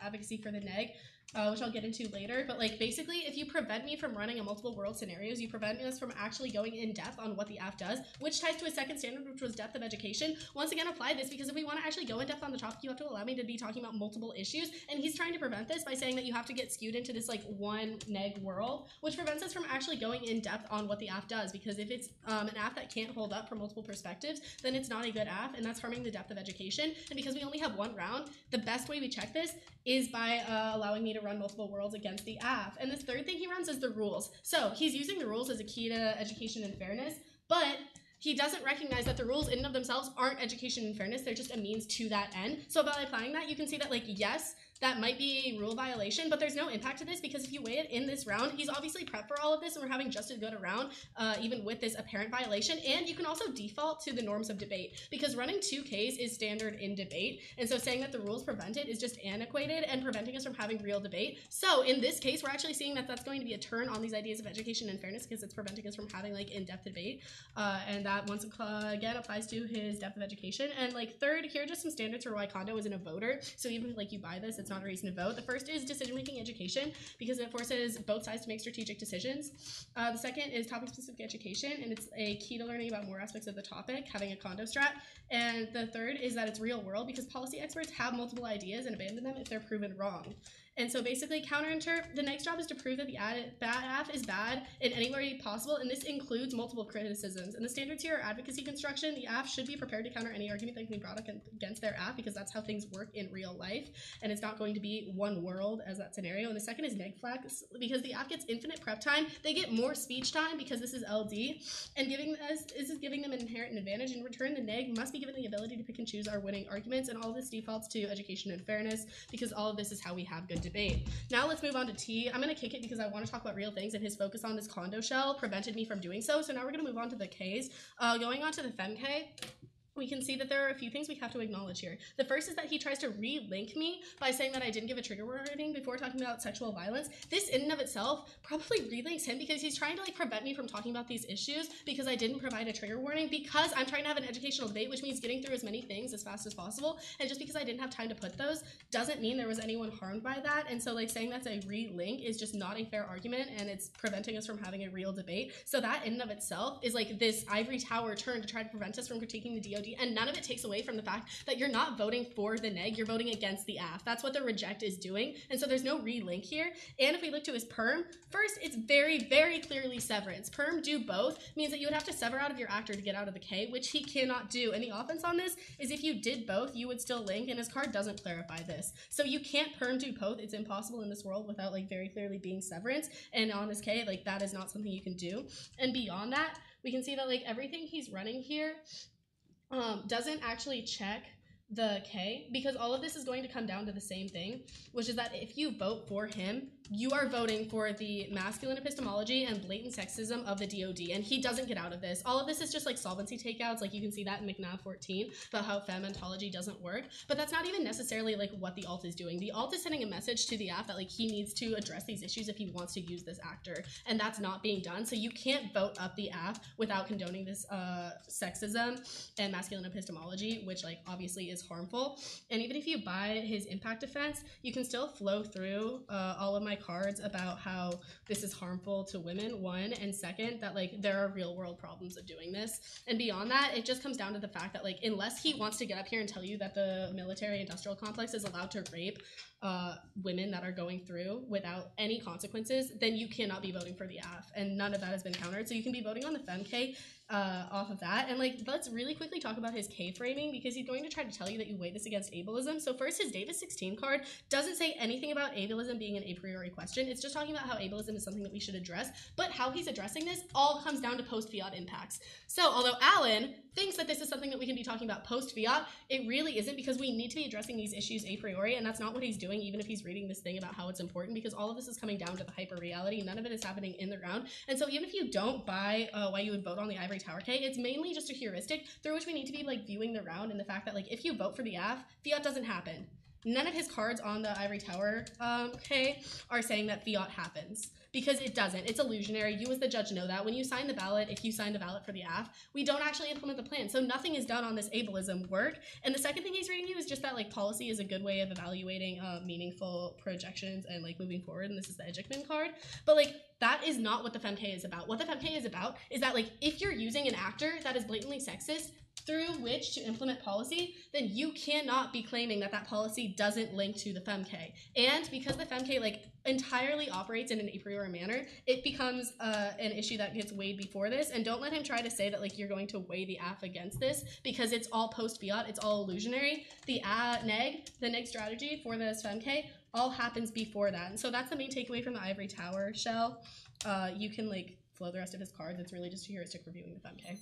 S2: advocacy for the neg. which I'll get into later. But like basically, if you prevent me from running a multiple world scenarios, you prevent us from actually going in depth on what the AF does, which ties to a second standard, which was depth of education. Once again, apply this because if we want to actually go in depth on the topic, you have to allow me to be talking about multiple issues. And he's trying to prevent this by saying that you have to get skewed into this like one neg world, which prevents us from actually going in depth on what the AF does. Because if it's an AF that can't hold up from multiple perspectives, then it's not a good AF, and that's harming the depth of education. And because we only have one round, the best way we check this is by allowing me to run multiple worlds against the AF. And this third thing he runs is the rules. So he's using the rules as a key to education and fairness, but he doesn't recognize that the rules in and of themselves aren't education and fairness. They're just a means to that end. So by applying that, you can see that, like, yes, that might be a rule violation, but there's no impact to this because if you weigh it in this round, he's obviously prepped for all of this and we're having just as good a round, even with this apparent violation. And you can also default to the norms of debate because running 2Ks is standard in debate. And so saying that the rules prevent it is just antiquated and preventing us from having real debate. So in this case, we're actually seeing that that's going to be a turn on these ideas of education and fairness because it's preventing us from having like in-depth debate. And that once again applies to his depth of education. And like third, here are just some standards for why Kondo isn't a voter. So even if like you buy this, it's not a reason to vote. The first is decision-making education because it forces both sides to make strategic decisions. The second is topic-specific education, and it's a key to learning about more aspects of the topic, having a Kondo strat. And the third is that it's real world because policy experts have multiple ideas and abandon them if they're proven wrong. And so basically, the next job is to prove that the AF is bad in any way possible, and this includes multiple criticisms. And the standards here are advocacy construction. The AF should be prepared to counter any argument that can be brought up against their AF because that's how things work in real life, and it's not going to be one world as that scenario. And the second is neg flags because the AF gets infinite prep time. They get more speech time because this is LD, and this is giving them an inherent advantage. In return, the neg must be given the ability to pick and choose our winning arguments, and all this defaults to education and fairness because all of this is how we have good debate. Now let's move on to T. I'm going to kick it because I want to talk about real things, and his focus on this Kondo shell prevented me from doing so. So now we're going to move on to the Ks. Going on to the FemK, we can see that there are a few things we have to acknowledge here. The first is that he tries to re-link me by saying that I didn't give a trigger warning before talking about sexual violence. This in and of itself probably re-links him because he's trying to like prevent me from talking about these issues because I didn't provide a trigger warning because I'm trying to have an educational debate, which means getting through as many things as fast as possible. And just because I didn't have time to put those doesn't mean there was anyone harmed by that. And so like saying that's a re-link is just not a fair argument, and it's preventing us from having a real debate. So that in and of itself is like this ivory tower turn to try to prevent us from critiquing the DOD, and none of it takes away from the fact that you're not voting for the neg, you're voting against the AF. That's what the reject is doing, and so there's no re-link here. And if we look to his perm, first, it's very, very clearly severance. Perm do both means that you would have to sever out of your actor to get out of the K, which he cannot do. And the offense on this is if you did both, you would still link, and his card doesn't clarify this. So you can't perm do both. It's impossible in this world without like very clearly being severance, and on this K, like that is not something you can do. And beyond that, we can see that like everything he's running here doesn't actually check the K because all of this is going to come down to the same thing, which is that if you vote for him, you are voting for the masculine epistemology and blatant sexism of the DOD, and he doesn't get out of this. All of this is just like solvency takeouts, like you can see that in McNabb 14 about how fem ontology doesn't work, but that's not even necessarily like what the alt is doing. The alt is sending a message to the AF that like he needs to address these issues if he wants to use this actor, and that's not being done. So you can't vote up the AF without condoning this sexism and masculine epistemology, which like obviously is harmful. And even if you buy his impact defense, you can still flow through all of my cards about how this is harmful to women, one, and second, that like there are real world problems of doing this. And beyond that, it just comes down to the fact that like unless he wants to get up here and tell you that the military industrial complex is allowed to rape women that are going through without any consequences, then you cannot be voting for the AF, and none of that has been countered. So you can be voting on the FemK off of that. And like let's really quickly talk about his K framing because he's going to try to tell you that you weigh this against ableism. So first, his Davis 16 card doesn't say anything about ableism being an a priori question. It's just talking about how ableism is something that we should address, but how he's addressing this all comes down to post-fiat impacts. So although Alan thinks that this is something that we can be talking about post-fiat, it really isn't, because we need to be addressing these issues a priori, and that's not what he's doing, even if he's reading this thing about how it's important, because all of this is coming down to the hyper reality. None of it is happening in the round. And so even if you don't buy why you would vote on the ivory tower K, it's mainly just a heuristic through which we need to be like viewing the round, and the fact that like if you vote for the AF, fiat doesn't happen. none of his cards on the Ivory Tower, are saying that fiat happens. Because it doesn't. It's illusionary. You as the judge know that. When you sign the ballot, if you sign the ballot for the AF, we don't actually implement the plan. So nothing is done on this ableism work. And the second thing he's reading you is just that like policy is a good way of evaluating meaningful projections and like moving forward. And this is the Ejectman card. But like that is not what the Femke is about. What the Femke is about is that like if you're using an actor that is blatantly sexist through which to implement policy, then you cannot be claiming that that policy doesn't link to the Femke. And because the Femke like entirely operates in an a priori manner, it becomes an issue that gets weighed before this. And don't let him try to say that like you're going to weigh the AF against this, because it's all post-fiat, it's all illusionary. The neg strategy for this Femke all happens before that. And so that's the main takeaway from the Ivory Tower shell. You can like flow the rest of his cards. It's really just a heuristic reviewing the Femke.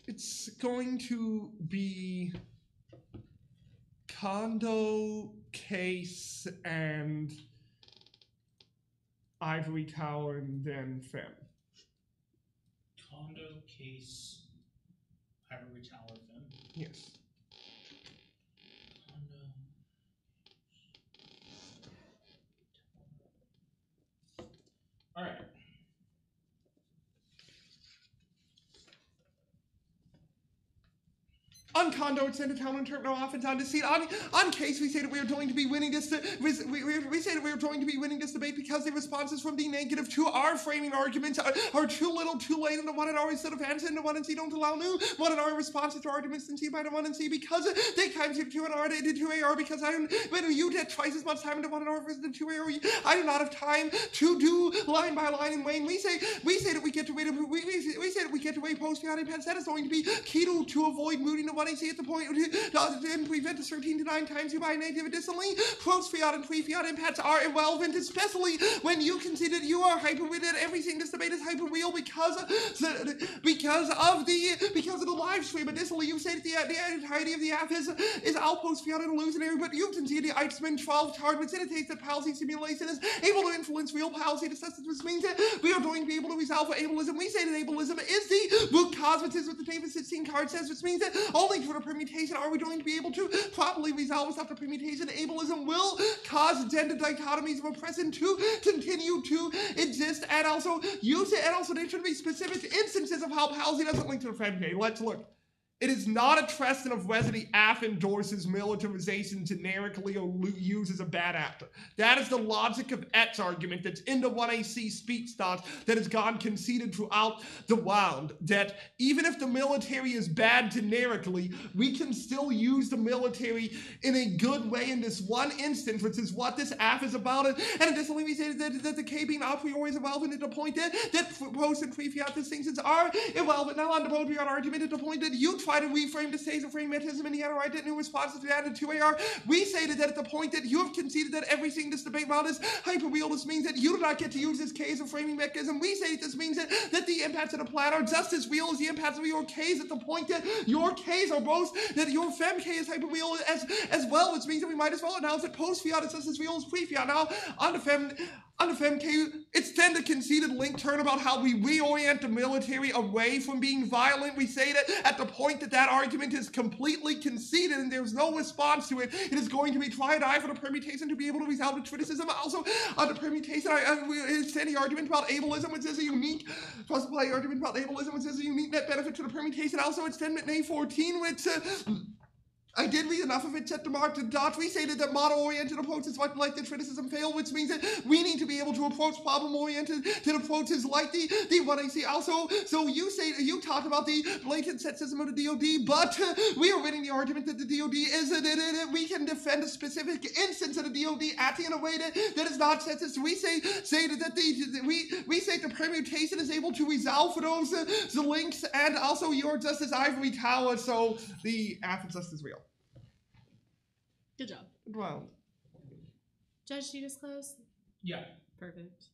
S1: It's going to be Condo, Case, and Ivory Tower, and then Fem.
S3: Condo, Case, Ivory Tower, Fem?
S1: Yes.
S3: Condo. Alright.
S1: On Condo, it's sent to town and turn no offense on deceit. On Case, we say that we are going to be winning this. We say that we are going to be winning this debate because the responses from the negative to our framing arguments are too little, too late, and the one and R instead of answer and the one and C don't allow new one and R responses to arguments and C by the one and C because they come to 2 and R to 2 AR because when you get twice as much time into 1 and R versus the 2 AR, I do not have time to do line by line and Wayne. We say that we get to wait. We say that we get to wait post fiat and that is going to be key to avoid moving to 1AC at the point and prevent the 13 to 9 times you by native. Additionally, post fiat and pre-fiat impacts are irrelevant, especially when you consider you are hyper-witted. Everything this debate is hyper-real because of the live stream. Additionally, you say that the entirety of the app is outpost fiat and illusionary, but you can see the Eichmann 12 targets indicates that policy simulation is able to influence real policy decisions, which means that we are going to be able to resolve ableism. We say that ableism is the root cause, which is what the table 16 card says, which means that only through the permutation are we going to be able to properly resolve without the permutation. Ableism will cause gender dichotomies of oppression to continue to exist, and also use it, and also there should be specific instances of how policy doesn't link to the Femke. Let's look. It is not a question of whether the AF endorses militarization generically or uses a bad actor. That is the logic of Et's argument that's in the 1AC speech thought that has gone conceded throughout the round, that even if the military is bad generically, we can still use the military in a good way in this one instance, which is what this AF is about. And additionally, we say that the K being a priori is irrelevant at the point that post and pre-fiat distinctions are irrelevant. Now on the Baudrillard argument at the point that you try to reframe the taser frame mechanism in the NRI that new responses to that in 2AR. We say that at the point that you have conceded that everything in this debate round is hyperreal, this means that you do not get to use this taser framing mechanism. We say that this means that the impacts of the plan are just as real as the impacts of your Ks at the point that your Ks are both, that your fem K is hyperreal as well, which means that we might as well announce that post-fiat is just as real as pre-fiat. Now, on the fem K, it's then the conceded link turn about how we reorient the military away from being violent. We say that at the point that that argument is completely conceded and there's no response to it, it is going to be try and die for the permutation to be able to resolve the criticism. Also, on the permutation, it's the argument about ableism, which is a unique, play argument about ableism, which is a unique net benefit to the permutation. Also, it's 10 May 14, which I did read enough of it set the mark to dot. We say that model-oriented approaches like the criticism fail, which means that we need to be able to approach problem-oriented approaches like the what I see. Also, so you talked about the blatant sexism of the DoD, but we are winning the argument that the DoD is that we can defend a specific instance of the DoD acting in a way that is not sexist. We say that we say the permutation is able to resolve for those the links, and also your Justice Ivory Tower, so the Athens just is real.
S2: Good job.
S1: Well,
S2: Judge, do you disclose?
S3: Yeah.
S2: Perfect.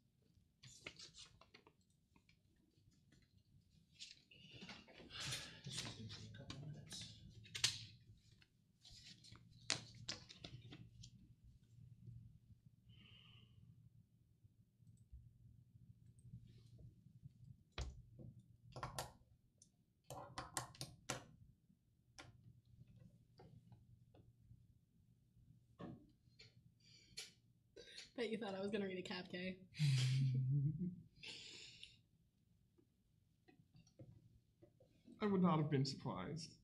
S3: This is going to be a couple minutes.
S2: Bet you thought I was gonna read a Cap K.
S1: I would not have been surprised.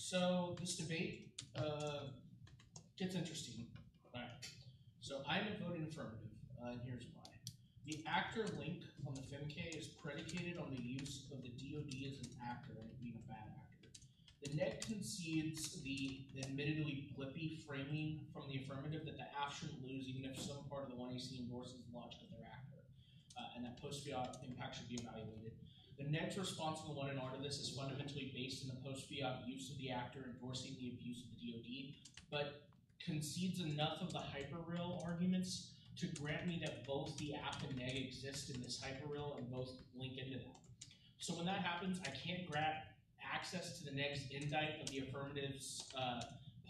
S3: So this debate gets interesting. Alright. So I am voting affirmative, and here's why. The actor link on the FemK is predicated on the use of the DoD as an actor and it being a bad actor. The net concedes the admittedly blippy framing from the affirmative that the AF shouldn't lose even if some part of the 1AC endorses the logic of their actor, and that post-fiat impact should be evaluated. The net's response in the 1 and R to this is fundamentally based in the post-fiat use of the actor endorsing the abuse of the DoD, but concedes enough of the hyperreal arguments to grant me that both the app and neg exist in this hyperreal and both link into that. So when that happens, I can't grant access to the neg's indict of the affirmative's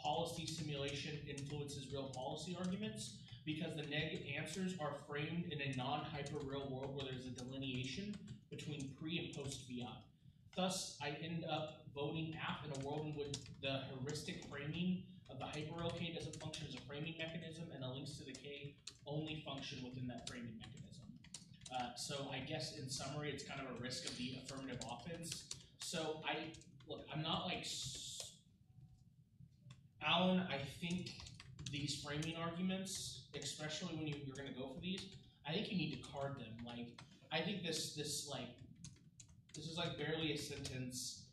S3: policy simulation influences real policy arguments because the neg answers are framed in a non-hyperreal world where there's a delineation between pre and post-fiat. Thus, I end up voting app in a world in which the heuristic framing of the hyperreal K doesn't function as a framing mechanism, and the links to the K only function within that framing mechanism. So I guess in summary, it's kind of a risk of the affirmative offense. So I'm not like Alan. I think these framing arguments, especially when you're going to go for these, I think you need to card them. Like I think this is like barely a sentence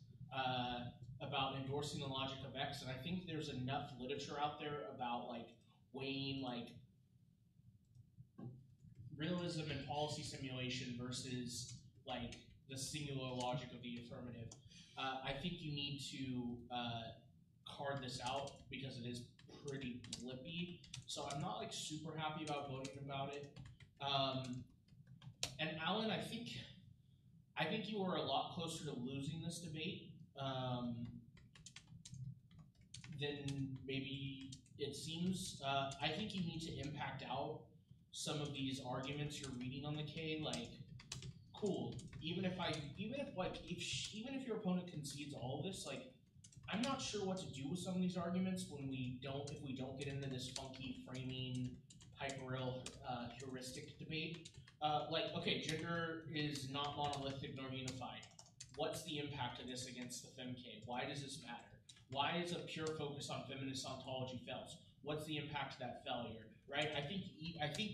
S3: about endorsing the logic of X, and I think there's enough literature out there about like weighing like realism and policy simulation versus like the singular logic of the affirmative. I think you need to card this out because it is pretty blippy. So I'm not like super happy about voting about it. And Alan, I think you were a lot closer to losing this debate than maybe it seems. I think you need to impact out some of these arguments you're reading on the K. Like, cool. Even if your opponent concedes all of this, like, I'm not sure what to do with some of these arguments if we don't get into this funky framing hyperreal heuristic debate. Like, okay, gender is not monolithic nor unified. What's the impact of this against the FemK? Why does this matter? Why is a pure focus on feminist ontology fails? What's the impact of that failure? Right? I think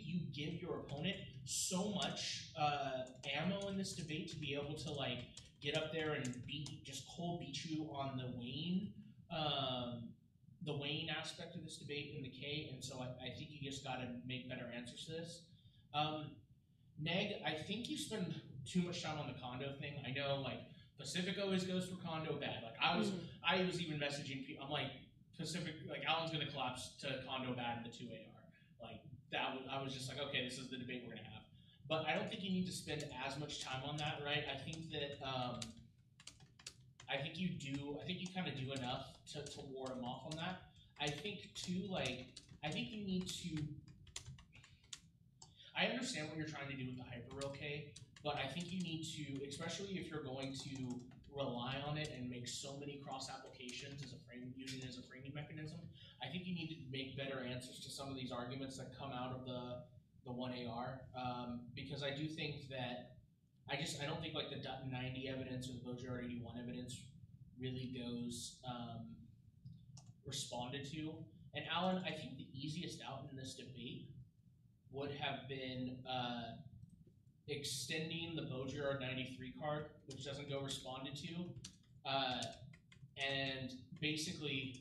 S3: you give your opponent so much ammo in this debate to be able to like get up there and just cold beat you on the weighing aspect of this debate in the K, and so I think you just got to make better answers to this. Neg, I think you spend too much time on the condo thing. I know, like, Pacific always goes for condo bad. Like, I was even messaging people. I'm like, Pacific, like, Alan's gonna collapse to condo bad in the 2AR. Like, I was just like, okay, this is the debate we're gonna have. But I don't think you need to spend as much time on that, right? I think that, I think you kind of do enough to ward him off on that. I think, too, like, I think you need to, I understand what you're trying to do with the hyperreal K, but I think you need to, especially if you're going to rely on it and make so many cross applications as using it as a framing mechanism, I think you need to make better answers to some of these arguments that come out of the 1AR, because I do think that I don't think like the Dutton 90 evidence or the Beaujard 81 evidence really goes responded to. And Alan, I think the easiest out in this debate would have been extending the Beaujard 93 card, which doesn't go responded to, and basically,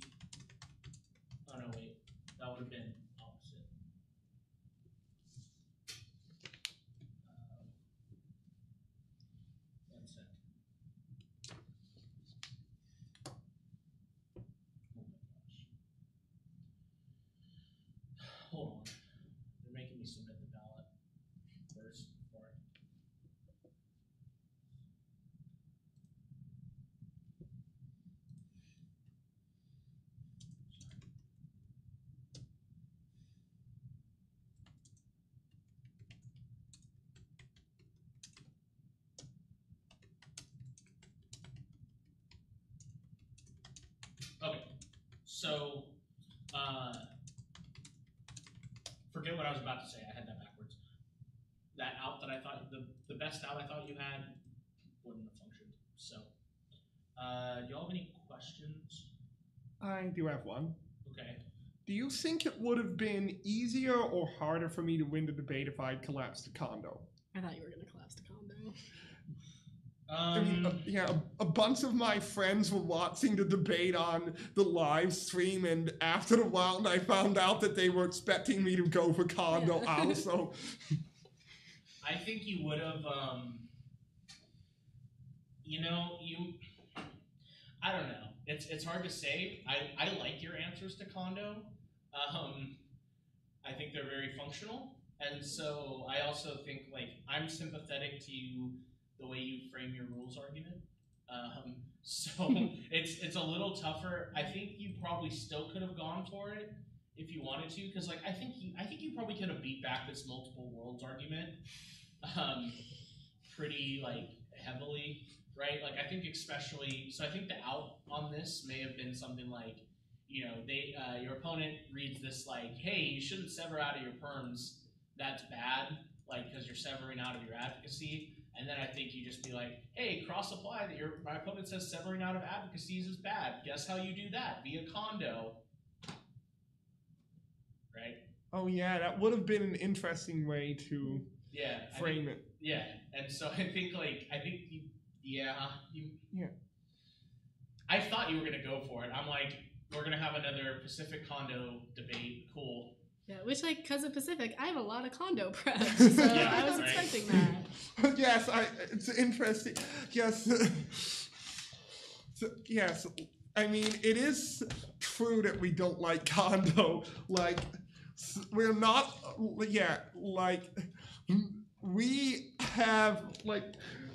S3: oh no, wait, that would have been opposite. One sec. Oh my gosh. Hold on. They're making me submit the ballot first before I... Okay, so forget what I was about to say. I had that backwards. That out that I thought the best out I thought you had wouldn't have functioned. So, do y'all have any questions?
S1: I do have one.
S3: Okay.
S1: Do you think it would have been easier or harder for me to win the debate if I had collapsed the condo?
S2: I thought you were going to collapse the condo.
S1: I mean, a bunch of my friends were watching the debate on the live stream, and after the round, I found out that they were expecting me to go for condo also.
S3: I think you would have, I don't know. It's hard to say. I like your answers to condo. I think they're very functional. And so I also think, like, I'm sympathetic to the way you frame your rules argument. So it's a little tougher. I think you probably still could have gone for it if you wanted to, because like I think you probably could have beat back this multiple worlds argument pretty like heavily, right? Like I think especially, so I think the out on this may have been something like, your opponent reads this like, hey, you shouldn't sever out of your perms. That's bad, like because you're severing out of your advocacy. And then I think you just be like, hey, cross-apply that my opponent says severing out of advocacies is bad. Guess how you do that? Via condo. Right?
S1: Oh yeah, that would have been an interesting way to frame it.
S3: Yeah, and so I think I thought you were going to go for it. I'm like, we're going to have another Pacific condo debate. Cool.
S2: Yeah, which, like, because of Pacific, I have a lot of condo preps, so I was expecting that.
S1: Yes, it's interesting. Yes. Yes, I mean, it is true that we don't like condo. Like, we're not, like, we have, like,